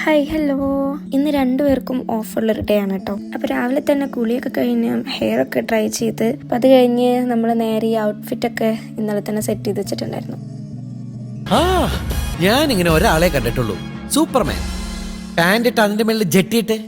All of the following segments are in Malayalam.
ഹായ് ഹലോ, ഇന്ന് രണ്ടുപേർക്കും ഓഫറുള്ളൊരു ഡേ ആണ് കേട്ടോ. അപ്പോൾ രാവിലെ തന്നെ കുളിയൊക്കെ കഴിഞ്ഞ് ഹെയർ ഒക്കെ ഡ്രൈ ചെയ്ത് അപ്പം അത് കഴിഞ്ഞ് നമ്മൾ നേരെ ഈ ഔട്ട്ഫിറ്റൊക്കെ ഇന്നലെ തന്നെ സെറ്റ് ചെയ്ത് വെച്ചിട്ടുണ്ടായിരുന്നു. ഞാൻ ഇങ്ങനെ ഒരാളെ കണ്ടിട്ടുള്ളൂ, സൂപ്പർമാൻ. പാന്റ് ഇട്ട് അതിന്റെ മേളിൽ ജെട്ടിയിട്ട്.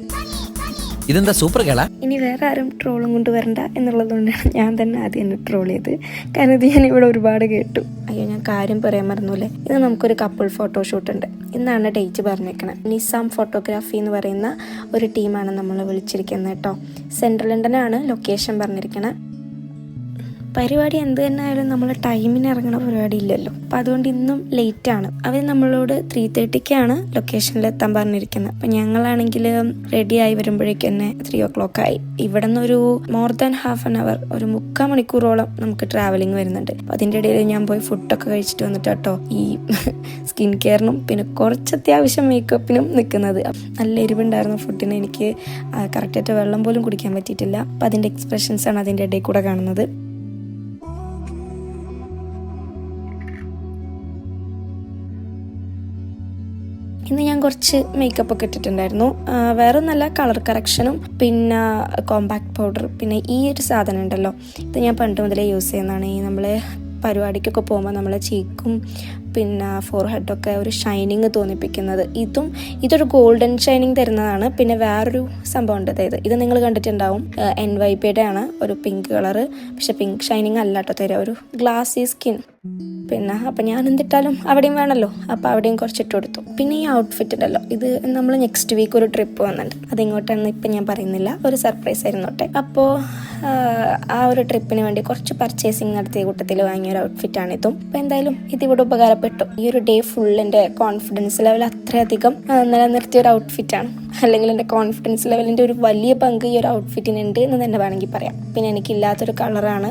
ഇതെന്താ സൂപ്പർ കേള? ഇനി വേറെ ആരും ട്രോളും കൊണ്ട് വരണ്ട എന്നുള്ളതുകൊണ്ടാണ് ഞാൻ തന്നെ ആദ്യം എന്നെ ട്രോൾ ചെയ്ത്. കാരണം ഇത് ഞാൻ ഇവിടെ ഒരുപാട് കേട്ടു. അയ്യോ, ഞാൻ കാര്യം പറയാൻ മറന്നൂല്ലേ. ഇന്ന് നമുക്കൊരു കപ്പിൾ ഫോട്ടോഷൂട്ട് ഉണ്ട്. ഇന്നാണ് ഡേറ്റ് പറഞ്ഞേക്കണം. നിസാം ഫോട്ടോഗ്രാഫി എന്ന് പറയുന്ന ഒരു ടീമാണ് നമ്മൾ വിളിച്ചിരിക്കുന്നത് കേട്ടോ. സെൻട്രൽ ലണ്ടനാണ് ലൊക്കേഷൻ പറഞ്ഞിരിക്കുന്നത്. പരിപാടി എന്ത് തന്നെ ആയാലും നമ്മൾ ടൈമിന് ഇറങ്ങുന്ന പരിപാടി ഇല്ലല്ലോ. അപ്പം അതുകൊണ്ട് ഇന്നും ലേറ്റാണ്. അവർ നമ്മളോട് 3:30 ലൊക്കേഷനിൽ എത്താൻ പറഞ്ഞിരിക്കുന്നത്. അപ്പം ഞങ്ങളാണെങ്കിൽ റെഡി ആയി വരുമ്പോഴേക്കും തന്നെ 3 o'clock ആയി. ഇവിടെ നിന്നൊരു more than half an hour, ഒരു 3/4 മണിക്കൂറോളം നമുക്ക് ട്രാവലിംഗ് വരുന്നുണ്ട്. അപ്പം അതിൻ്റെ ഇടയിൽ ഞാൻ പോയി ഫുഡൊക്കെ കഴിച്ചിട്ട് വന്നിട്ട് കേട്ടോ ഈ സ്കിൻ കെയറിനും പിന്നെ കുറച്ച് അത്യാവശ്യം മേക്കപ്പിനും നിൽക്കുന്നത്. നല്ല എരിവുണ്ടായിരുന്നു ഫുഡിന്. എനിക്ക് കറക്റ്റായിട്ട് വെള്ളം പോലും കുടിക്കാൻ പറ്റിയിട്ടില്ല. അപ്പം അതിൻ്റെ എക്സ്പ്രഷൻസാണ് അതിൻ്റെ ഇടയിൽ കൂടെ കാണുന്നത്. ഇന്ന് ഞാൻ കുറച്ച് മേക്കപ്പ് ഒക്കെ ഇട്ടിട്ടുണ്ടായിരുന്നു. വേറെ നല്ല കളർ കറക്ഷനും പിന്നെ കോമ്പാക്ട് പൗഡർ, പിന്നെ ഈ ഒരു സാധനം ഉണ്ടല്ലോ, ഇത് ഞാൻ പണ്ട് മുതലേ യൂസ് ചെയ്യുന്നതാണ്. ഈ നമ്മൾ പരിപാടിക്കൊക്കെ പോകുമ്പോൾ നമ്മളെ ചീക്കും പിന്നെ ഫോർഹെഡൊക്കെ ഒരു ഷൈനിങ് തോന്നിപ്പിക്കുന്നത്. ഇതൊരു ഗോൾഡൻ ഷൈനിങ് തരുന്നതാണ്. പിന്നെ വേറൊരു സംഭവം ഉണ്ട്, അതായത് ഇത് നിങ്ങൾ കണ്ടിട്ടുണ്ടാവും, NYPയുടെ ആണ്, ഒരു പിങ്ക് കളറ്. പക്ഷെ പിങ്ക് ഷൈനിങ് അല്ല കേട്ടോ തരിക, ഒരു ഗ്ലാസി സ്കിൻ. പിന്നെ അപ്പം ഞാൻ എന്തിട്ടാലും അവിടെയും വേണമല്ലോ, അപ്പോൾ അവിടെയും കുറച്ചിട്ട് കൊടുത്തു. പിന്നെ ഈ ഔട്ട്ഫിറ്റ് ഉണ്ടല്ലോ, ഇത് നമ്മൾ നെക്സ്റ്റ് വീക്ക് ഒരു ട്രിപ്പ് വന്നിട്ടുണ്ട്. അതിങ്ങോട്ടാണെന്ന് ഇപ്പം ഞാൻ പറയുന്നില്ല, ഒരു സർപ്രൈസ് ആയിരുന്നോട്ടെ. അപ്പോൾ ആ ഒരു ട്രിപ്പിന് വേണ്ടി കുറച്ച് പർച്ചേസിങ് നടത്തിയ കൂട്ടത്തിൽ വാങ്ങിയ ഒരു ഔട്ട്ഫിറ്റാണിതും. അപ്പോൾ എന്തായാലും ഇതിവിടെ ഉപകാരപ്പെട്ടു. ഈ ഒരു ഡേ ഫുൾ എൻ്റെ കോൺഫിഡൻസ് ലെവൽ അത്രയധികം നിലനിർത്തിയ ഒരു ഔട്ട്ഫിറ്റാണ്. അല്ലെങ്കിൽ എൻ്റെ കോൺഫിഡൻസ് ലെവലിൻ്റെ ഒരു വലിയ പങ്ക് ഈ ഒരു ഔട്ട്ഫിറ്റിനുണ്ട് എന്ന് തന്നെ വേണമെങ്കിൽ പറയാം. പിന്നെ എനിക്കില്ലാത്തൊരു കളറാണ്,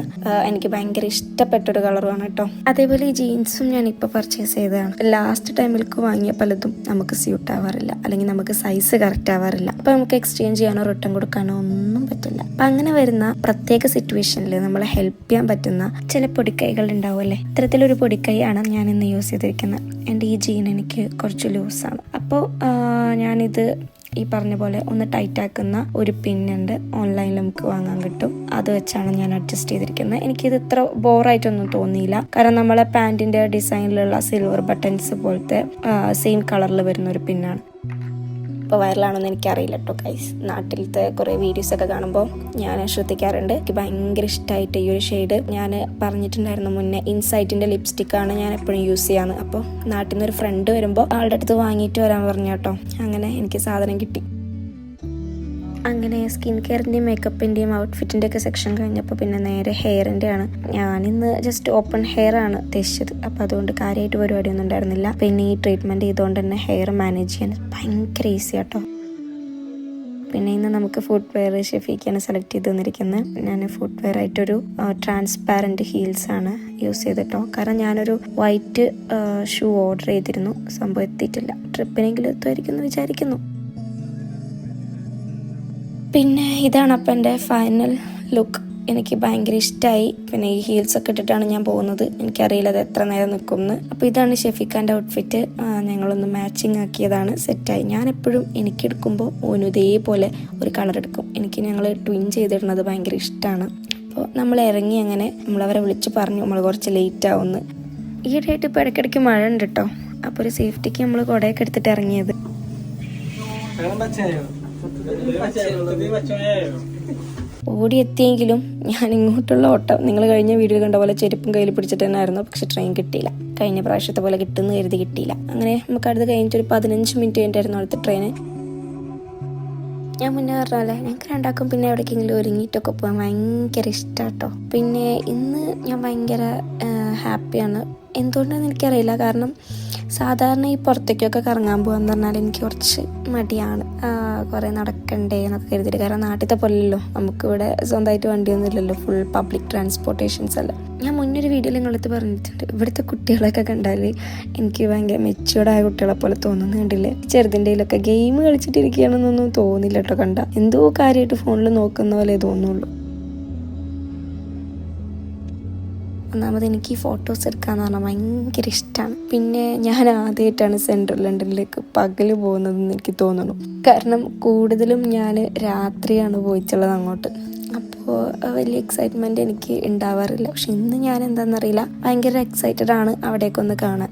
എനിക്ക് ഭയങ്കര ഇഷ്ടപ്പെട്ടൊരു കളറുമാണ് കേട്ടോ. അതേപോലെ ഈ ജീൻസും ഞാൻ ഇപ്പോൾ പർച്ചേസ് ചെയ്തതാണ്. ലാസ്റ്റ് ടൈമിലേക്ക് വാങ്ങിയ പലതും നമുക്ക് സ്യൂട്ട് ആവാറില്ല, അല്ലെങ്കിൽ നമുക്ക് സൈസ് കറക്റ്റ് ആവാറില്ല. അപ്പോൾ നമുക്ക് എക്സ്ചേഞ്ച് ചെയ്യാനോ റിട്ടേൺ കൊടുക്കാനോ ഒന്നും പറ്റില്ല. അപ്പം അങ്ങനെ വരുന്ന പ്രത്യേക സിറ്റുവേഷനിൽ നമ്മളെ ഹെൽപ്പ് ചെയ്യാൻ പറ്റുന്ന ചില പൊടിക്കൈകൾ ഉണ്ടാവുമല്ലേ, ഇത്തരത്തിലൊരു പൊടിക്കൈയാണ് ഞാൻ ഇന്ന് യൂസ് ചെയ്തിരിക്കുന്നത്. എൻ്റെ ഈ ജീൻ എനിക്ക് കുറച്ച് ലൂസാണ്. അപ്പോൾ ഞാനിത് ഈ പറഞ്ഞ പോലെ ഒന്ന് ടൈറ്റ് ആക്കുന്ന ഒരു പിന്നുണ്ട്, ഓൺലൈനിൽ നമുക്ക് വാങ്ങാൻ കിട്ടും. അത് വെച്ചാണ് ഞാൻ അഡ്ജസ്റ്റ് ചെയ്തിരിക്കുന്നത്. എനിക്കിത് ഇത്ര ബോറായിട്ടൊന്നും തോന്നിയില്ല, കാരണം നമ്മളെ പാൻറ്റിൻ്റെ ഡിസൈനിലുള്ള സിൽവർ ബട്ടൺസ് പോലത്തെ സെയിം കളറിൽ വരുന്ന ഒരു പിന്നാണ്. ഇപ്പോൾ വൈറലാണെന്ന് എനിക്കറിയില്ല കേട്ടോ ഗൈസ്. നാട്ടിലത്തെ കുറേ വീഡിയോസൊക്കെ കാണുമ്പോൾ ഞാൻ ശ്രദ്ധിക്കാറുണ്ട്. എനിക്ക് ഭയങ്കര ഇഷ്ടമായിട്ട് ഈ ഒരു ഷെയ്ഡ്. ഞാൻ പറഞ്ഞിട്ടുണ്ടായിരുന്നു മുന്നേ, ഇൻസൈറ്റിൻ്റെ ലിപ്സ്റ്റിക്കാണ് ഞാൻ എപ്പോഴും യൂസ് ചെയ്യാന്ന്. അപ്പോൾ നാട്ടിൽ നിന്നൊരു ഫ്രണ്ട് വരുമ്പോൾ ആളുടെ അടുത്ത് വാങ്ങിയിട്ട് വരാൻ പറഞ്ഞു കേട്ടോ. അങ്ങനെ എനിക്ക് സാധനം കിട്ടി. അങ്ങനെ സ്കിൻ കെയറിൻ്റെയും മേക്കപ്പിൻ്റെയും ഔട്ട്ഫിറ്റിൻ്റെ ഒക്കെ സെക്ഷൻ കഴിഞ്ഞപ്പോൾ പിന്നെ നേരെ ഹെയറിൻ്റെ ആണ്. ഞാനിന്ന് ജസ്റ്റ് ഓപ്പൺ ഹെയർ ആണ് തേച്ചത്. അപ്പോൾ അതുകൊണ്ട് കാര്യമായിട്ട് പരിപാടിയൊന്നും ഉണ്ടായിരുന്നില്ല. പിന്നെ ഈ ട്രീറ്റ്മെൻറ്റ് ചെയ്തുകൊണ്ട് തന്നെ ഹെയർ മാനേജ് ചെയ്യാൻ ഭയങ്കര ഈസി കേട്ടോ. പിന്നെ ഇന്ന് നമുക്ക് ഫുഡ് വെയർ ഷെഫിക്കാണ് സെലക്ട് ചെയ്ത് തന്നിരിക്കുന്നത്. ഞാൻ ഫുഡ് വെയർ ആയിട്ടൊരു ട്രാൻസ്പാരൻറ്റ് ഹീൽസ് ആണ് യൂസ് ചെയ്തിട്ടോ. കാരണം ഞാനൊരു വൈറ്റ് ഷൂ ഓർഡർ ചെയ്തിരുന്നു, സംഭവം എത്തിയിട്ടില്ല. ട്രിപ്പിനെങ്കിലും എത്തുമായിരിക്കും എന്ന് വിചാരിക്കുന്നു. പിന്നെ ഇതാണ് അപ്പം എൻ്റെ ഫൈനൽ ലുക്ക്. എനിക്ക് ഭയങ്കര ഇഷ്ടമായി. പിന്നെ ഈ ഹീൽസൊക്കെ ഇട്ടിട്ടാണ് ഞാൻ പോകുന്നത്. എനിക്കറിയില്ല അത് എത്ര നേരം നിൽക്കുമെന്ന്. അപ്പോൾ ഇതാണ് ഷെഫിക്കാൻ്റെ ഔട്ട്ഫിറ്റ്. ഞങ്ങളൊന്ന് മാച്ചിങ് ആക്കിയതാണ്, സെറ്റായി. ഞാൻ എപ്പോഴും എനിക്കെടുക്കുമ്പോൾ ഓനും ഇതേപോലെ ഒരു കളർ എടുക്കും. ഞങ്ങൾ ട്വിൻ ചെയ്തിടുന്നത് ഭയങ്കര ഇഷ്ടമാണ്. അപ്പോൾ നമ്മൾ ഇറങ്ങി, അങ്ങനെ നമ്മളവരെ വിളിച്ച് പറഞ്ഞു നമ്മൾ കുറച്ച് ലേറ്റ് ആവുമെന്ന്. ഈയിടെയായിട്ട് ഇപ്പോൾ ഇടയ്ക്കിടയ്ക്ക് മഴ ഉണ്ട് കേട്ടോ. അപ്പോൾ ഒരു സേഫ്റ്റിക്ക് നമ്മൾ കുടയൊക്കെ എടുത്തിട്ട് ഇറങ്ങിയത്. ഓടിയെത്തിയെങ്കിലും ഞാൻ ഇങ്ങോട്ടുള്ള ഓട്ടം നിങ്ങൾ കഴിഞ്ഞ വീഡിയോ കണ്ട പോലെ ചെരുപ്പും കയ്യിൽ പിടിച്ചിട്ട് തന്നെ ആയിരുന്നു. പക്ഷെ ട്രെയിൻ കിട്ടിയില്ല. കഴിഞ്ഞ പ്രാവശ്യത്തെ പോലെ കിട്ടുന്ന കരുതി കിട്ടിയില്ല. അങ്ങനെ നമുക്ക് അടുത്ത് കഴിഞ്ഞിട്ട് ഒരു 15 മിനിറ്റ് കഴിഞ്ഞിട്ടായിരുന്നു അടുത്ത ട്രെയിന്. ഞാൻ മുന്നേ പറഞ്ഞാലേ ഞങ്ങൾക്ക് രണ്ടാക്കും പിന്നെ എവിടേക്കെങ്കിലും ഒരുങ്ങിയിട്ടൊക്കെ പോകാൻ ഭയങ്കര ഇഷ്ടമാണ് കേട്ടോ. പിന്നെ ഇന്ന് ഞാൻ ഭയങ്കര ഹാപ്പിയാണ്. എന്തുകൊണ്ടാണെന്ന് എനിക്കറിയില്ല. കാരണം സാധാരണ ഈ പുറത്തേക്കൊക്കെ കറങ്ങാൻ പോകാന്ന് പറഞ്ഞാൽ എനിക്ക് കുറച്ച് മടിയാണ്. കുറേ നടക്കണ്ടേ എന്നൊക്കെ കരുതിയിട്ട്. കാരണം നാട്ടിലത്തെ പോലെയല്ലോ, നമുക്കിവിടെ സ്വന്തമായിട്ട് വണ്ടിയൊന്നും ഇല്ലല്ലോ, ഫുൾ പബ്ലിക് ട്രാൻസ്പോർട്ടേഷൻസ് അല്ല. ഞാൻ മുന്നൊരു വീഡിയോയിൽ നിങ്ങളടുത്ത് പറഞ്ഞിട്ടുണ്ട്, ഇവിടുത്തെ കുട്ടികളൊക്കെ കണ്ടാൽ എനിക്ക് ഭയങ്കര മെച്യൂർഡായ കുട്ടികളെ പോലെ തോന്നുന്നു. കണ്ടില്ലേ, ചെറുതിൻ്റെയിലൊക്കെ ഗെയിം കളിച്ചിട്ടിരിക്കുകയാണെന്നൊന്നും തോന്നില്ല കേട്ടോ. കണ്ട എന്തോ കാര്യമായിട്ട് ഫോണിൽ നോക്കുന്ന പോലെ തോന്നുള്ളൂ. ഒന്നാമത് എനിക്ക് ഈ ഫോട്ടോസ് എടുക്കാന്ന് പറഞ്ഞാൽ ഭയങ്കര ഇഷ്ടമാണ്. പിന്നെ ഞാൻ ആദ്യമായിട്ടാണ് സെൻട്രൽ ലണ്ടനിലേക്ക് പകല് പോകുന്നതെന്ന് എനിക്ക് തോന്നുന്നു. കാരണം കൂടുതലും ഞാൻ രാത്രിയാണ് പോയിട്ടുള്ളത് അങ്ങോട്ട്. അപ്പോൾ വലിയ എക്സൈറ്റ്മെൻറ്റ് എനിക്ക് ഉണ്ടാവാറില്ല. പക്ഷെ ഇന്ന് ഞാൻ എന്താണെന്നറിയില്ല, ഭയങ്കര എക്സൈറ്റഡ് ആണ് അവിടേക്കൊന്ന് കാണാൻ.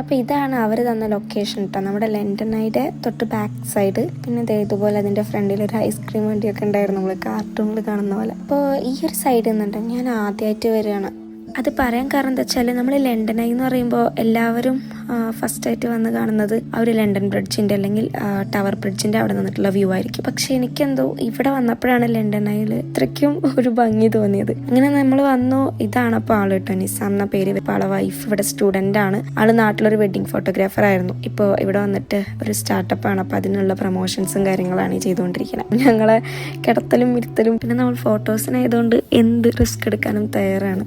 അപ്പോൾ ഇതാണ് അവർ തന്ന ലൊക്കേഷൻ കേട്ടോ, നമ്മുടെ ലണ്ടൻ ഐയുടെ തൊട്ട് ബാക്ക് സൈഡ്. പിന്നെ ഇതുപോലെ അതിൻ്റെ ഫ്രണ്ടിൽ ഒരു ഐസ്ക്രീം വണ്ടിയൊക്കെ ഉണ്ടായിരുന്നു, നമ്മൾ കാർട്ടൂണിൽ കാണുന്ന പോലെ. അപ്പോൾ ഈ ഒരു സൈഡിൽ നിന്നുണ്ട് ഞാൻ ആദ്യമായിട്ട് വരികയാണ്. അത് പറയാൻ കാരണം എന്താ വെച്ചാൽ, നമ്മൾ ലണ്ടൻ ഐ എന്ന് പറയുമ്പോൾ എല്ലാവരും ഫസ്റ്റായിട്ട് വന്ന് കാണുന്നത് ആ ഒരു ലണ്ടൻ ബ്രിഡ്ജിൻ്റെ അല്ലെങ്കിൽ ടവർ ബ്രിഡ്ജിൻ്റെ അവിടെ നിന്നിട്ടുള്ള വ്യൂ ആയിരിക്കും. പക്ഷേ എനിക്കെന്തോ ഇവിടെ വന്നപ്പോഴാണ് ലണ്ടൻ ഐയിൽ ഇത്രയ്ക്കും ഒരു ഭംഗി തോന്നിയത്. അങ്ങനെ നമ്മൾ വന്നു. ഇതാണ് അപ്പോൾ ആൾ കേട്ടോ, നിസാം എന്ന പേര്. ഇപ്പോൾ ആളെ വൈഫ് ഇവിടെ സ്റ്റുഡൻ്റ് ആണ്. ആൾ നാട്ടിലൊരു വെഡ്ഡിങ് ഫോട്ടോഗ്രാഫർ ആയിരുന്നു. ഇപ്പോൾ ഇവിടെ വന്നിട്ട് ഒരു സ്റ്റാർട്ടപ്പാണ്. അപ്പോൾ അതിനുള്ള പ്രൊമോഷൻസും കാര്യങ്ങളാണ് ഈ ചെയ്തുകൊണ്ടിരിക്കുന്നത്. ഞങ്ങളെ കിടത്തലും ഇരുത്തലും. പിന്നെ നമ്മൾ ഫോട്ടോസിനായതുകൊണ്ട് എന്ത് റിസ്ക് എടുക്കാനും തയ്യാറാണ്.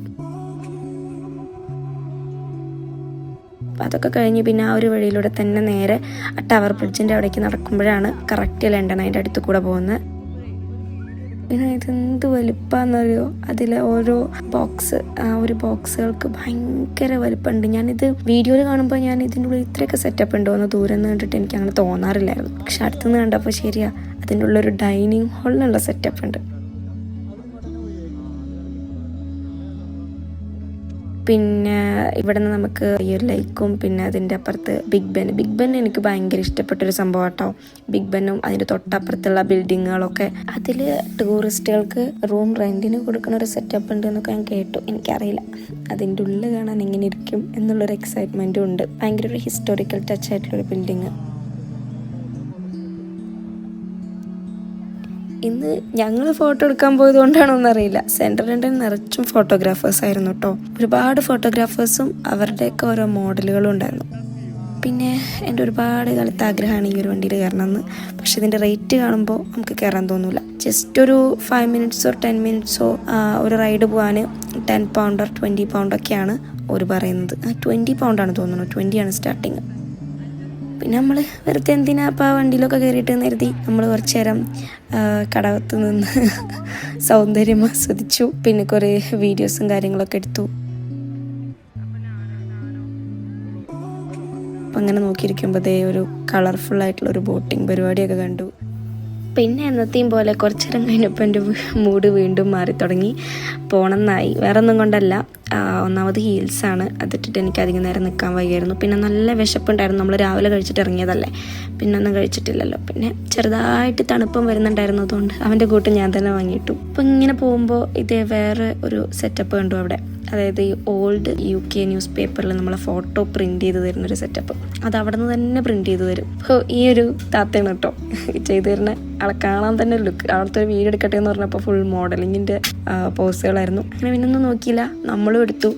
അതൊക്കെ കഴിഞ്ഞ് പിന്നെ ആ ഒരു വഴിയിലൂടെ തന്നെ നേരെ ടവർ ബ്രിഡ്ജിൻ്റെ അവിടേക്ക് നടക്കുമ്പോഴാണ് കറക്റ്റ് ലണ്ടൻ അതിൻ്റെ അടുത്ത് കൂടെ പോകുന്നത്. പിന്നെ ഇതെന്ത് വലുപ്പമാണെന്നറിയോ, അതിലെ ഓരോ ബോക്സ്, ആ ഒരു ബോക്സുകൾക്ക് ഭയങ്കര വലുപ്പമുണ്ട്. ഞാനിത് വീഡിയോയിൽ കാണുമ്പോൾ ഞാൻ ഇതിൻ്റെ ഉള്ളിൽ ഇത്രയൊക്കെ സെറ്റപ്പ് ഉണ്ടോ എന്ന് ദൂരം നിന്ന് കണ്ടിട്ട് എനിക്ക് അങ്ങനെ തോന്നാറില്ലായിരുന്നു. പക്ഷെ അടുത്തുനിന്ന് കണ്ടപ്പോൾ ശരിയാ, അതിൻ്റെ ഉള്ളൊരു ഡൈനിങ് ഹാളിനുള്ള സെറ്റപ്പ് ഉണ്ട്. പിന്നെ ഇവിടെ നിന്ന് നമുക്ക് ഈ ഒരു ലൈക്കും പിന്നെ അതിൻ്റെ അപ്പുറത്ത് ബിഗ് ബെൻ എനിക്ക് ഭയങ്കര ഇഷ്ടപ്പെട്ടൊരു സംഭവം കേട്ടോ. ബിഗ് ബെന്നും അതിൻ്റെ തൊട്ടപ്പുറത്തുള്ള ബിൽഡിങ്ങുകളൊക്കെ, അതിൽ ടൂറിസ്റ്റുകൾക്ക് റൂം റെൻറ്റിന് കൊടുക്കുന്ന ഒരു സെറ്റപ്പ് ഉണ്ട് എന്നൊക്കെ ഞാൻ കേട്ടു. എനിക്കറിയില്ല അതിൻ്റെ ഉള്ളിൽ കാണാൻ എങ്ങനെ ഇരിക്കും എന്നുള്ളൊരു എക്സൈറ്റ്മെൻറ്റും ഉണ്ട്. ഭയങ്കര ഒരു ഹിസ്റ്റോറിക്കൽ ടച്ച് ആയിട്ടുള്ളൊരു ബിൽഡിങ്. ഇന്ന് ഞങ്ങൾ ഫോട്ടോ എടുക്കാൻ പോയത് കൊണ്ടാണോ എന്നറിയില്ല, സെൻട്രൽ ലണ്ടൻ നിറച്ചും ഫോട്ടോഗ്രാഫേഴ്സ് ആയിരുന്നു കേട്ടോ. ഒരുപാട് ഫോട്ടോഗ്രാഫേഴ്സും അവരുടെയൊക്കെ ഓരോ മോഡലുകളും ഉണ്ടായിരുന്നു. പിന്നെ എൻ്റെ ഒരുപാട് കാലത്ത് ആഗ്രഹമാണ് ഈ ഒരു വണ്ടിയിൽ കയറണമെന്ന്. പക്ഷെ ഇതിൻ്റെ റേറ്റ് കാണുമ്പോൾ നമുക്ക് കയറാൻ തോന്നില്ല. ജസ്റ്റ് ഒരു 5 മിനിറ്റ്സോ 10 മിനിറ്റ്സോ ഒരു റൈഡ് പോകാൻ 10 പൗണ്ട് or 20 പൗണ്ടൊക്കെയാണ് അവർ പറയുന്നത്. 20 പൗണ്ടാണ് തോന്നുന്നു, 20 സ്റ്റാർട്ടിങ്. പിന്നെ നമ്മൾ വെറുതെ എന്തിനാ അപ്പോൾ ആ വണ്ടിയിലൊക്കെ കയറിയിട്ട് കരുതി നമ്മൾ കുറച്ച് നേരം കടവത്ത് നിന്ന് സൗന്ദര്യം ആസ്വദിച്ചു. പിന്നെ കുറേ വീഡിയോസും കാര്യങ്ങളൊക്കെ എടുത്തു. അപ്പം അങ്ങനെ നോക്കിയിരിക്കുമ്പോൾ ഒരു കളർഫുള്ളായിട്ടുള്ള ഒരു ബോട്ടിങ് പരിപാടിയൊക്കെ കണ്ടു. പിന്നെ എന്നത്തെയും പോലെ കുറച്ച് നേരം കഴിഞ്ഞപ്പോൾ എൻ്റെ മൂഡ് വീണ്ടും മാറി തുടങ്ങി. പോണമെന്നായി. വേറെ ഒന്നും കൊണ്ടല്ല, ഒന്നാമത് ഹീൽസാണ്. അതിട്ടിട്ട് എനിക്ക് അധികം നേരം നിൽക്കാൻ വയ്യായിരുന്നു. പിന്നെ നല്ല വിശപ്പുണ്ടായിരുന്നു. നമ്മൾ രാവിലെ കഴിച്ചിട്ട് ഇറങ്ങിയതല്ലേ, പിന്നെ ഒന്നും കഴിച്ചിട്ടില്ലല്ലോ. പിന്നെ ചെറുതായിട്ട് തണുപ്പം വരുന്നുണ്ടായിരുന്നു, അതുകൊണ്ട് അവൻ്റെ കൂട്ട് ഞാൻ തന്നെ വാങ്ങിയിട്ടു. അപ്പം ഇങ്ങനെ പോകുമ്പോൾ വേറെ ഒരു സെറ്റപ്പ് കണ്ടു അവിടെ. അതായത് ഈ ഓൾഡ് UK ന്യൂസ് പേപ്പറിൽ നമ്മളെ ഫോട്ടോ പ്രിൻറ്റ് ചെയ്ത് തരുന്നൊരു സെറ്റപ്പ്. അത് അവിടെ നിന്ന് തന്നെ പ്രിൻറ്റ് ചെയ്ത് തരും. അപ്പോൾ ഈ ഒരു താത്തയാണ് കേട്ടോ ചെയ്ത് തരുന്ന ആളെ. കാണാൻ തന്നെ ലുക്ക്. അവിടുത്തെ ഒരു വീഡിയോ എടുക്കട്ടെ എന്ന് പറഞ്ഞപ്പോൾ ഫുൾ മോഡലിങ്ങിൻ്റെ പോസുകളായിരുന്നു. അങ്ങനെ പിന്നൊന്നും നോക്കിയില്ല, നമ്മളും എടുത്തു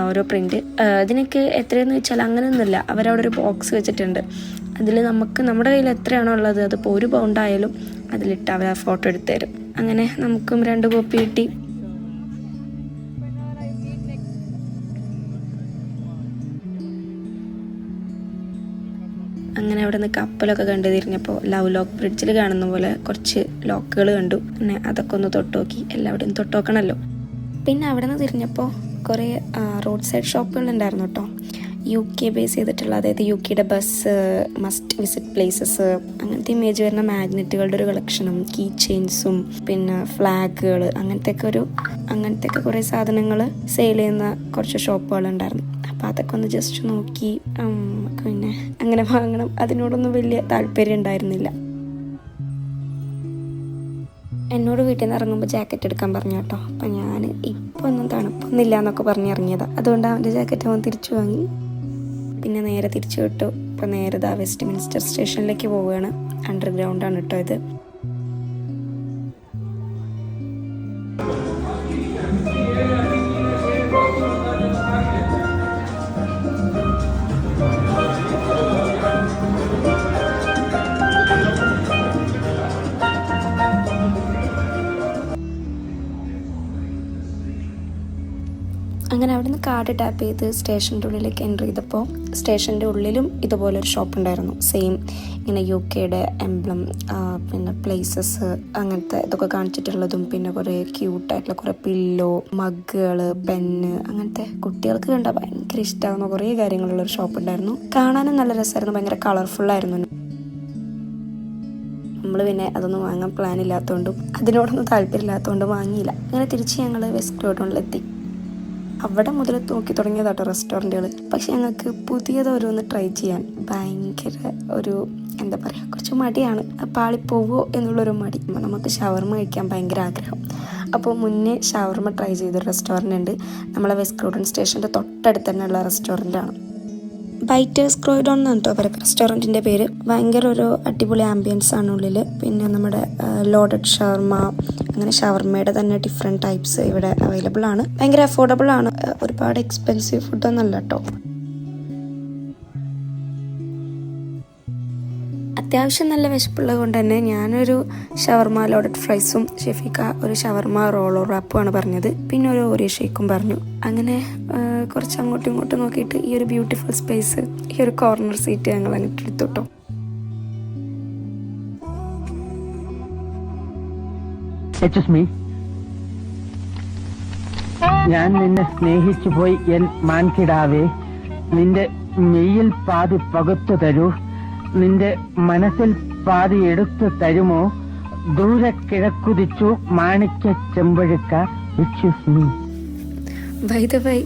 ഓരോ പ്രിൻറ്റ്. ഇതിനൊക്കെ എത്രയെന്ന് വെച്ചാൽ അങ്ങനെയൊന്നുമില്ല. അവരവിടെ ഒരു ബോക്സ് വെച്ചിട്ടുണ്ട്. അതിൽ നമ്മുടെ കയ്യിൽ എത്രയാണോ ഉള്ളത്, അതിപ്പോൾ 1 പൗണ്ടായാലും അതിലിട്ട് അവർ ആ ഫോട്ടോ എടുത്ത് തരും. അങ്ങനെ നമുക്കും 2 കോപ്പി കിട്ടി. അങ്ങനെ അവിടെ നിന്ന് കപ്പലൊക്കെ കണ്ടു തിരിഞ്ഞപ്പോൾ ലവ് ലോക്ക് ബ്രിഡ്ജിൽ കാണുന്ന പോലെ കുറച്ച് ലോക്കുകൾ കണ്ടു. പിന്നെ അതൊക്കെ ഒന്ന് തൊട്ട് നോക്കി. എല്ലാവിടെയും തൊട്ട് നോക്കണമല്ലോ. പിന്നെ അവിടെ നിന്ന് തിരിഞ്ഞപ്പോൾ കുറേ റോഡ് സൈഡ് ഷോപ്പുകളുണ്ടായിരുന്നു കേട്ടോ. UK ബേസ് ചെയ്തിട്ടുള്ള, അതായത് UKയുടെ ബസ്, മസ്റ്റ് വിസിറ്റ് പ്ലേസസ്, അങ്ങനത്തെ ഇമേജ് വരുന്ന മാഗ്നറ്റുകളുടെ ഒരു കളക്ഷനും കീ ചെയിൻസും പിന്നെ ഫ്ലാഗുകൾ, അങ്ങനത്തെ കുറേ സാധനങ്ങൾ സെയിൽ ചെയ്യുന്ന കുറച്ച് ഷോപ്പുകളുണ്ടായിരുന്നു. അപ്പോൾ അതൊക്കെ ഒന്ന് ജസ്റ്റ് നോക്കി. പിന്നെ അങ്ങനെ വാങ്ങണം, അതിനോടൊന്നും വലിയ താല്പര്യം ഉണ്ടായിരുന്നില്ല. എന്നോട് വീട്ടിൽ നിന്ന് ഇറങ്ങുമ്പോൾ ജാക്കറ്റ് എടുക്കാൻ പറഞ്ഞു കേട്ടോ. അപ്പം ഞാൻ ഇപ്പോൾ ഒന്നും തണുപ്പൊന്നുമില്ല എന്നൊക്കെ പറഞ്ഞ് ഇറങ്ങിയതാണ്. അതുകൊണ്ട് അവൻ്റെ ജാക്കറ്റ് അവൻ തിരിച്ചു വാങ്ങി. പിന്നെ നേരെ തിരിച്ചു വിട്ടു. ഇപ്പം നേരെ വെസ്റ്റ്മിൻസ്റ്റർ സ്റ്റേഷനിലേക്ക് പോവുകയാണ്. അണ്ടർഗ്രൗണ്ടാണ് കേട്ടോ ഇത്. അങ്ങനെ അവിടുന്ന് കാർഡ് ടാപ്പ് ചെയ്ത് സ്റ്റേഷൻ്റെ ഉള്ളിലേക്ക് എൻ്റർ ചെയ്തപ്പോൾ സ്റ്റേഷൻ്റെ ഉള്ളിലും ഇതുപോലൊരു ഷോപ്പ് ഉണ്ടായിരുന്നു. സെയിം ഇങ്ങനെ UK എംബ്ലം, പിന്നെ പ്ലേസസ് അങ്ങനത്തെ ഇതൊക്കെ കാണിച്ചിട്ടുള്ളതും, പിന്നെ കുറേ ക്യൂട്ടായിട്ടുള്ള കുറേ പില്ലോ, മഗ്ഗുകൾ, പെന്ന്, അങ്ങനത്തെ കുട്ടികൾക്ക് കണ്ടാൽ ഭയങ്കര ഇഷ്ടമാകുന്ന കുറേ കാര്യങ്ങളുള്ളൊരു ഷോപ്പ് ഉണ്ടായിരുന്നു. കാണാനും നല്ല രസമായിരുന്നു, ഭയങ്കര കളർഫുള്ളായിരുന്നു. നമ്മൾ പിന്നെ അതൊന്നും വാങ്ങാൻ പ്ലാൻ ഇല്ലാത്തതുകൊണ്ടും അതിനോടൊന്നും താല്പര്യമില്ലാത്തതുകൊണ്ടും വാങ്ങിയില്ല. അങ്ങനെ തിരിച്ച് ഞങ്ങൾ വെസ്റ്റ് ക്രോട്ടണിലെത്തി. അവിടെ മുതൽ നോക്കി തുടങ്ങിയതാട്ടോ റെസ്റ്റോറൻറ്റുകൾ. പക്ഷെ ഞങ്ങൾക്ക് പുതിയതോരോന്ന് ട്രൈ ചെയ്യാൻ ഭയങ്കര ഒരു എന്താ പറയുക, കുറച്ച് മടിയാണ്. പാളിപ്പോവോ എന്നുള്ളൊരു മടി. നമുക്ക് ഷവർമ കഴിക്കാൻ ഭയങ്കര ആഗ്രഹം. അപ്പോൾ മുന്നേ ഷവർമ ട്രൈ ചെയ്തൊരു റെസ്റ്റോറൻ്റ് ഉണ്ട്. നമ്മളെ വെസ്റ്റ് ക്രോട്ടൺ സ്റ്റേഷൻ്റെ തൊട്ടടുത്ത് തന്നെയുള്ള റെസ്റ്റോറൻ്റാണ്. ബൈറ്റേഴ്സ് ക്രോയിഡോൺ എന്നാണ് കേട്ടോ പറയുക റെസ്റ്റോറൻറ്റിൻ്റെ പേര്. ഭയങ്കര ഒരു അടിപൊളി ആംബിയൻസ് ആണ് ഉള്ളിൽ. പിന്നെ നമ്മുടെ ലോഡഡ് ഷവർമ, അങ്ങനെ ഷവർമയുടെ തന്നെ ഡിഫറെൻറ്റ് ടൈപ്സ് ഇവിടെ അവൈലബിൾ ആണ്. ഭയങ്കര അഫോർഡബിൾ ആണ്, ഒരുപാട് എക്സ്പെൻസീവ് ഫുഡൊന്നുമല്ല കേട്ടോ. അത്യാവശ്യം നല്ല വിശപ്പുള്ളത് കൊണ്ട് തന്നെ ഞാനൊരു ഷവർമ ലോഡഡ് ഫ്രൈസും ഷെഫീക്ക ഒരു ഷവർമ റോളോ റാപ്പുമാണ് പറഞ്ഞത്. പിന്നെ ഒരു ഓറിയോ ഷേക്കും പറഞ്ഞു. അങ്ങനെ കുറച്ച് അങ്ങോട്ടും ഇങ്ങോട്ടും നോക്കിയിട്ട് ഈ ഒരു ബ്യൂട്ടിഫുൾ സ്പേസ്, ഈ ഒരു കോർണർ സീറ്റ് ഞങ്ങൾ അങ്ങോട്ട് എടുത്തു കേട്ടോ. ഞാൻ നിന്നെ സ്നേഹിച്ചു പോയി എൻ മാൻകിടാവേ. നിന്റെ മെയ്യിൽ പാതി പകുത്തു തരൂ, നിന്റെ മനസ്സിൽ പാതി എടുത്തു തരുമോ? ദൂരെ കിഴക്കുതിച്ചു മാണിക്യ ചെമ്പഴുക്ക. ബൈ ദ വൈ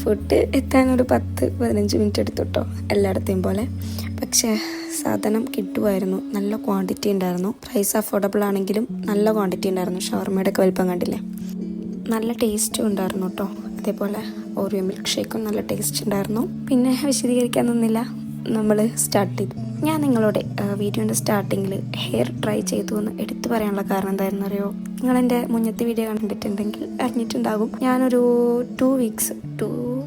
ഫുഡ് എത്താൻ ഒരു 10-15 മിനിറ്റ് എടുത്തു കേട്ടോ, എല്ലായിടത്തെയും പോലെ. പക്ഷേ സാധനം കിട്ടുമായിരുന്നു, നല്ല ക്വാണ്ടിറ്റി ഉണ്ടായിരുന്നു. പ്രൈസ് അഫോർഡബിൾ ആണെങ്കിലും നല്ല ക്വാണ്ടിറ്റി ഉണ്ടായിരുന്നു. ഷവർമയുടെ ഒക്കെ വലിപ്പം കണ്ടില്ലേ, നല്ല ടേസ്റ്റും ഉണ്ടായിരുന്നു കേട്ടോ. അതേപോലെ ഓറിയോ മിൽക്ക് ഷേക്കും നല്ല ടേസ്റ്റ് ഉണ്ടായിരുന്നു. പിന്നെ വിശദീകരിക്കാൻ നിന്നില്ല, നമ്മൾ സ്റ്റാർട്ട് ചെയ്തു. ഞാൻ നിങ്ങളോട് വീഡിയോൻ്റെ സ്റ്റാർട്ടിങ്ങിൽ ഹെയർ ട്രൈ ചെയ്തു എന്ന് എടുത്തു പറയാനുള്ള കാരണം എന്തായിരുന്നു അറിയോ? നിങ്ങളെൻ്റെ മുന്നത്തെ വീഡിയോ കണ്ടിട്ടുണ്ടെങ്കിൽ അറിഞ്ഞിട്ടുണ്ടാകും. ഞാനൊരു 2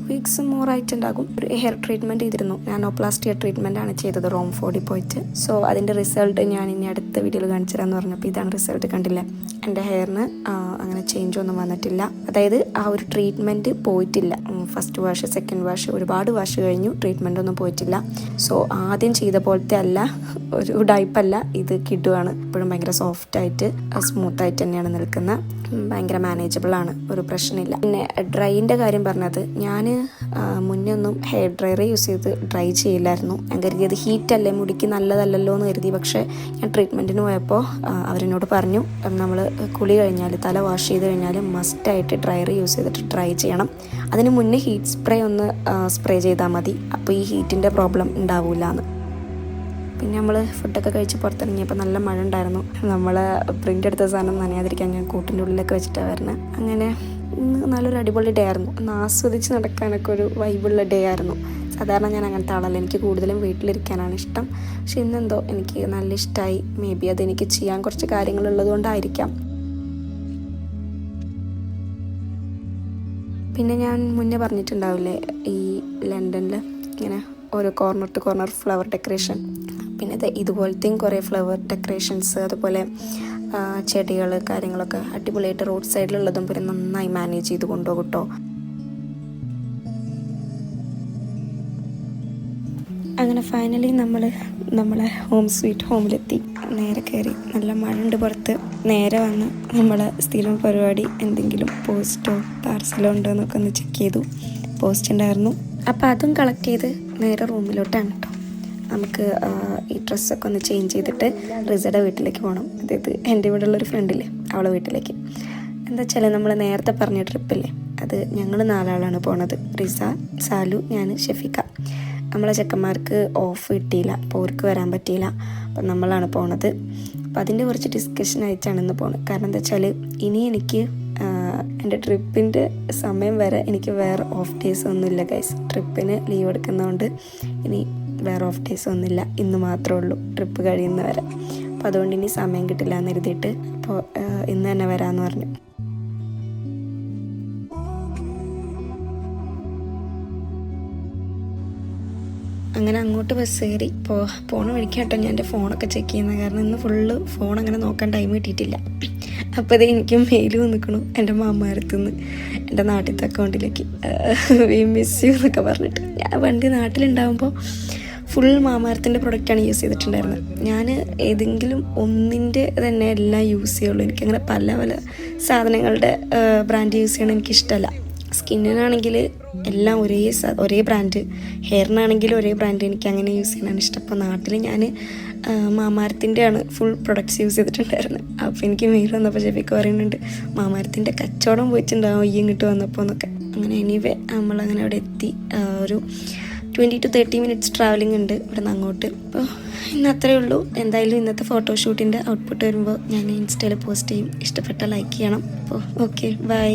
വീക്സ് മോറായിട്ടുണ്ടാകും ഒരു ഹെയർ ട്രീറ്റ്മെൻറ്റ് ചെയ്തിരുന്നു. നാനോപ്ലാസ്റ്റിയ ട്രീറ്റ്മെൻറ്റാണ് ചെയ്തത് റോംഫോർഡിൽ പോയിട്ട്. സോ അതിൻ്റെ റിസൾട്ട് ഞാൻ ഇനി അടുത്ത വീഡിയോയിൽ കാണിച്ചു തരാമെന്ന് പറഞ്ഞപ്പോൾ ഇതാണ് റിസൾട്ട്. കണ്ടില്ലേ, എൻ്റെ ഹെയറിന് അങ്ങനെ ചേഞ്ച് ഒന്നും വന്നിട്ടില്ല. അതായത് ആ ഒരു ട്രീറ്റ്മെൻറ്റ് പോയിട്ടില്ല. ഫസ്റ്റ് വാഷ്, സെക്കൻഡ് വാഷ്, ഒരുപാട് വാഷ് കഴിഞ്ഞു, ട്രീറ്റ്മെൻ്റ് ഒന്നും പോയിട്ടില്ല. സോ ആദ്യം ചെയ്ത പോലത്തെ അല്ല, ഒരു ഡൈപ്പല്ല, ഇത് കിഡുവാണ്. ഇപ്പോഴും ഭയങ്കര സോഫ്റ്റായിട്ട് സ്മൂത്തായിട്ട് തന്നെയാണ് നിൽക്കുന്നത്. ഭയങ്കര മാനേജബിൾ ആണ്, ഒരു പ്രശ്നമില്ല. പിന്നെ ഡ്രൈൻ്റെ കാര്യം പറഞ്ഞത്, ഞാൻ മുന്നേ ഒന്നും ഹെയർ ഡ്രയർ യൂസ് ചെയ്ത് ഡ്രൈ ചെയ്യില്ലായിരുന്നു. ഞാൻ കരുതിയത് ഹീറ്റല്ലേ, മുടിക്ക് നല്ലതല്ലല്ലോ എന്ന് കരുതി. പക്ഷേ ഞാൻ ട്രീറ്റ്മെൻറ്റിന് പോയപ്പോൾ അവരെന്നോട് പറഞ്ഞു, നമ്മൾ കുളി കഴിഞ്ഞാൽ, തല വാഷ് ചെയ്ത് കഴിഞ്ഞാൽ മസ്റ്റായിട്ട് ഡ്രയർ യൂസ് ചെയ്തിട്ട് ഡ്രൈ ചെയ്യണം. അതിന് മുന്നേ ഹീറ്റ് സ്പ്രേ ഒന്ന് സ്പ്രേ ചെയ്താൽ മതി, അപ്പോൾ ഈ ഹീറ്റിൻ്റെ പ്രോബ്ലം ഉണ്ടാവില്ല എന്ന്. പിന്നെ നമ്മൾ ഫുഡൊക്കെ കഴിച്ച് പുറത്തിറങ്ങിയപ്പോൾ നല്ല മഴ ഉണ്ടായിരുന്നു. നമ്മൾ പ്രിൻ്റ് എടുത്ത സാധനം നനയാതിരിക്കാൻ ഞാൻ കൂട്ടിൻ്റെ ഉള്ളിലൊക്കെ വെച്ചിട്ടാണ് വരുന്നത്. അങ്ങനെ ഇന്ന് നല്ലൊരു അടിപൊളി ഡേ ആയിരുന്നു. ഒന്ന് ആസ്വദിച്ച് നടക്കാനൊക്കെ ഒരു വൈബുള്ള ഡേ ആയിരുന്നു. സാധാരണ ഞാൻ അങ്ങനത്തെ ആളല്ല, എനിക്ക് കൂടുതലും വീട്ടിലിരിക്കാനാണ് ഇഷ്ടം. പക്ഷെ ഇന്നെന്തോ എനിക്ക് നല്ല ഇഷ്ടമായി. മേ ബി അതെനിക്ക് ചെയ്യാൻ കുറച്ച് കാര്യങ്ങളുള്ളത് കൊണ്ടായിരിക്കാം. പിന്നെ ഞാൻ മുന്നേ പറഞ്ഞിട്ടുണ്ടാവില്ലേ, ഈ ലണ്ടനിൽ ഇങ്ങനെ ഓരോ corner to corner flower decoration, പിന്നെ ഇതുപോലത്തെയും കുറേ ഫ്ലവർ ഡെക്കറേഷൻസ്, അതുപോലെ ചെടികൾ, കാര്യങ്ങളൊക്കെ അടിപൊളിയായിട്ട് റോഡ് സൈഡിലുള്ളതും പിന്നെ നന്നായി മാനേജ് ചെയ്ത് കൊണ്ടുപോകും കേട്ടോ. അങ്ങനെ ഫൈനലി നമ്മളെ ഹോം സ്വീറ്റ് ഹോമിലെത്തി. നേരെ കയറി, നല്ല മഴ ഉണ്ട് പുറത്ത്. നേരെ വന്ന് നമ്മളെ സ്ഥിരം പരിപാടി, എന്തെങ്കിലും പോസ്റ്റോ പാർസലോ ഉണ്ടോ എന്നൊക്കെ ഒന്ന് ചെക്ക് ചെയ്തു. പോസ്റ്റ് ഉണ്ടായിരുന്നു, അപ്പോൾ അതും കളക്ട് ചെയ്ത് നേരെ റൂമിലോട്ടാണ് കേട്ടോ. നമുക്ക് ഈ ഡ്രസ്സൊക്കെ ഒന്ന് ചേഞ്ച് ചെയ്തിട്ട് റിസയുടെ വീട്ടിലേക്ക് പോകണം. അതായത് എൻ്റെ ഇവിടെ ഉള്ളൊരു ഫ്രണ്ടില്ലേ, അവളെ വീട്ടിലേക്ക്. എന്താ വെച്ചാൽ നമ്മൾ നേരത്തെ പറഞ്ഞ ട്രിപ്പില്ലേ, അത് ഞങ്ങൾ 4 ആളാണ് പോണത്. റിസ, സാലു, ഞാൻ, ഷെഫീക്ക. നമ്മളെ ചെക്കന്മാർക്ക് ഓഫ് കിട്ടിയില്ല, അപ്പോൾ അവർക്ക് വരാൻ പറ്റിയില്ല. അപ്പം നമ്മളാണ് പോണത്. അപ്പോൾ അതിൻ്റെ കുറച്ച് ഡിസ്കഷൻ അയച്ചാണ് ഇന്ന് പോകുന്നത്. കാരണം എന്താ വെച്ചാൽ ഇനി എനിക്ക് എൻ്റെ ട്രിപ്പിൻ്റെ സമയം വരെ എനിക്ക് വേറെ ഓഫ് ഡേയ്സ് ഒന്നുമില്ല ഗൈസ്. ട്രിപ്പിന് ലീവ് എടുക്കുന്നതുകൊണ്ട് ഇനി വേറെ ഓഫ് ഡേയ്സ് ഒന്നുമില്ല, ഇന്ന് മാത്രമേ ഉള്ളൂ ട്രിപ്പ് കഴിയുന്നവരെ. അപ്പോൾ അതുകൊണ്ട് ഇനി സമയം കിട്ടില്ല എന്ന് എഴുതിയിട്ട് അപ്പോൾ ഇന്ന് തന്നെ വരാമെന്ന് പറഞ്ഞു. അങ്ങനെ അങ്ങോട്ട് ബസ് കയറി. പോണ വഴിക്കാട്ടോ ഞാൻ എൻ്റെ ഫോണൊക്കെ ചെക്ക് ചെയ്യുന്നത്. കാരണം ഇന്ന് ഫുള്ള് ഫോൺ അങ്ങനെ നോക്കാൻ ടൈം കിട്ടിയിട്ടില്ല. അപ്പോൾ ഇത് എനിക്കും മെയിൽ വന്നിക്കണു എൻ്റെ മാമാരത്തുനിന്ന് എൻ്റെ നാട്ടിലത്തെ അക്കൗണ്ടിലേക്ക് വി മിസ് യു എന്നൊക്കെ പറഞ്ഞിട്ട്. ഞാൻ പണ്ട് നാട്ടിലുണ്ടാകുമ്പോൾ ഫുൾ മാമാരത്തിൻ്റെ പ്രൊഡക്റ്റാണ് യൂസ് ചെയ്തിട്ടുണ്ടായിരുന്നത്. ഞാൻ ഏതെങ്കിലും ഒന്നിൻ്റെ തന്നെ എല്ലാം യൂസ് ചെയ്യുള്ളൂ. എനിക്കങ്ങനെ പല പല സാധനങ്ങളുടെ ബ്രാൻഡ് യൂസ് ചെയ്യണം എനിക്കിഷ്ടമല്ല. സ്കിന്നിനാണെങ്കിൽ എല്ലാം ഒരേ ബ്രാൻഡ്, ഹെയറിനാണെങ്കിലും ഒരേ ബ്രാൻഡ്, എനിക്ക് അങ്ങനെ യൂസ് ചെയ്യാനാണ് ഇഷ്ടം. അപ്പോൾ നാട്ടിൽ ഞാൻ മാമാരത്തിൻ്റെയാണ് ഫുൾ പ്രൊഡക്ട്സ് യൂസ് ചെയ്തിട്ടുണ്ടായിരുന്നത്. അപ്പോൾ എനിക്ക് മെയിൽ വന്നപ്പോൾ ഷെഫിക്ക് പറയുന്നുണ്ട് മാമാരത്തിൻ്റെ കച്ചവടം പോയിട്ടുണ്ടാവും ഈ ഇങ്ങോട്ട് വന്നപ്പോൾ എന്നൊക്കെ. അങ്ങനെ എനിവേ നമ്മളങ്ങനെ അവിടെ എത്തി. ഒരു 20 to 30 minutes ട്രാവലിംഗ് ഉണ്ട് ഇവിടെ നിന്ന് അങ്ങോട്ട്. അപ്പോൾ ഇന്ന് അത്രയേ ഉള്ളൂ. എന്തായാലും ഇന്നത്തെ ഫോട്ടോഷൂട്ടിൻ്റെ ഔട്ട്പുട്ട് വരുമ്പോൾ ഞാൻ ഇൻസ്റ്റയിൽ പോസ്റ്റ് ചെയ്യും. ഇഷ്ടപ്പെട്ട ലൈക്ക് ചെയ്യണം. അപ്പോൾ ഓക്കെ, ബൈ.